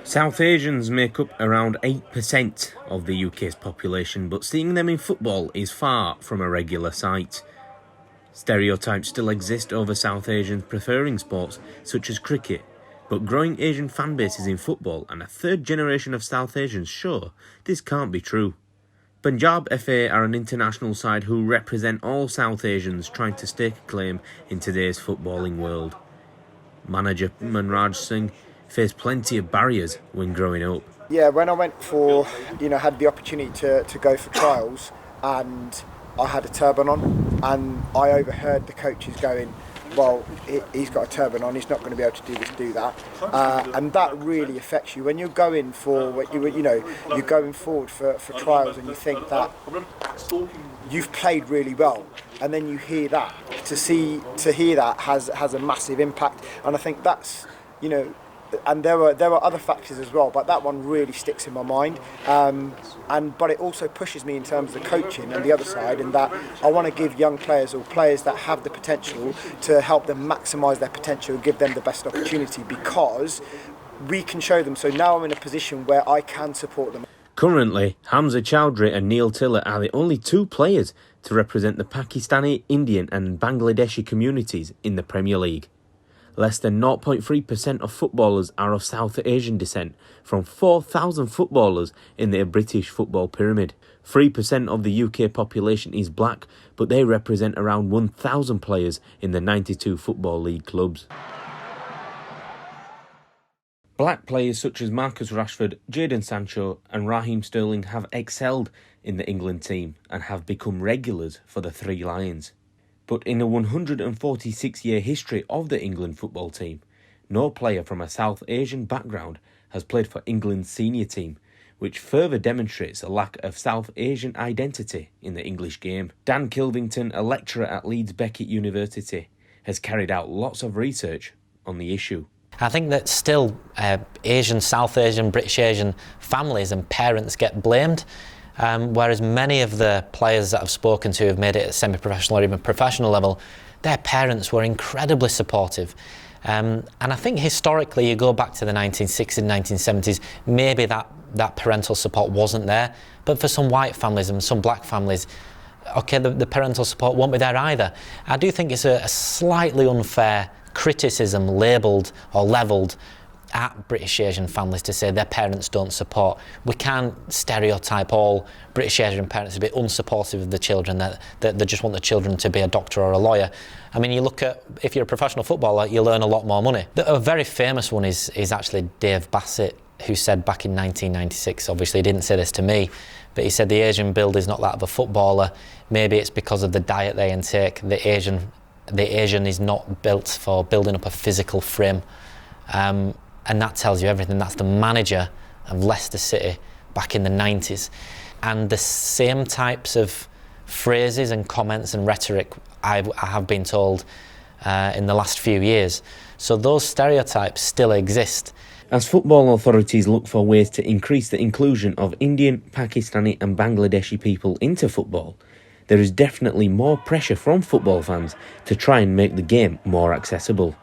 South Asians make up around 8% of the UK's population, but seeing them in football is far from a regular sight. Stereotypes still exist over South Asians preferring sports such as cricket, but growing Asian fan bases in football and a third generation of South Asians show this can't be true. Panjab FA are an international side who represent all South Asians trying to stake a claim in today's footballing world. Manager Manraj Singh faced plenty of barriers when growing up. Yeah, when I went for, had the opportunity to go for trials, and I had a turban on, and I overheard the coaches going, well, he's got a turban on, he's not going to be able to do this, do that. And that really affects you when you're going for, you're going forward for trials, and you think that you've played really well, and then you hear that. To hear that has a massive impact, and I think that's, and there were other factors as well, but that one really sticks in my mind. But it also pushes me in terms of the coaching and the other side, in that I want to give young players or players that have the potential to help them maximise their potential, give them the best opportunity, because we can show them. So now I'm in a position where I can support them. Currently, Hamza Chowdhury and Neil Tiller are the only two players to represent the Pakistani, Indian and Bangladeshi communities in the Premier League. Less than 0.3% of footballers are of South Asian descent, from 4,000 footballers in the British football pyramid. 3% of the UK population is black, but they represent around 1,000 players in the 92 Football League clubs. Black players such as Marcus Rashford, Jadon Sancho and Raheem Sterling have excelled in the England team and have become regulars for the Three Lions. But in the 146-year history of the England football team, no player from a South Asian background has played for England's senior team, which further demonstrates a lack of South Asian identity in the English game. Dan Kilvington, a lecturer at Leeds Beckett University, has carried out lots of research on the issue. I think that still Asian, South Asian, British Asian families and parents get blamed. Whereas many of the players that I've spoken to who have made it at semi-professional or even professional level, their parents were incredibly supportive. And I think historically, you go back to the 1960s, 1970s, maybe that parental support wasn't there. But for some white families and some black families, okay, the parental support won't be there either. I do think it's a slightly unfair criticism labelled or levelled at British Asian families to say their parents don't support. We can't stereotype all British Asian parents to be unsupportive of the children, that they just want the children to be a doctor or a lawyer. I mean, you look at, if you're a professional footballer, you'll earn a lot more money. A very famous one is actually Dave Bassett, who said back in 1996, obviously he didn't say this to me, but he said the Asian build is not that of a footballer. Maybe it's because of the diet they intake. The Asian is not built for building up a physical frame. And that tells you everything. That's the manager of Leicester City back in the 90s. And the same types of phrases and comments and rhetoric I have been told in the last few years. So those stereotypes still exist. As football authorities look for ways to increase the inclusion of Indian, Pakistani and Bangladeshi people into football, there is definitely more pressure from football fans to try and make the game more accessible.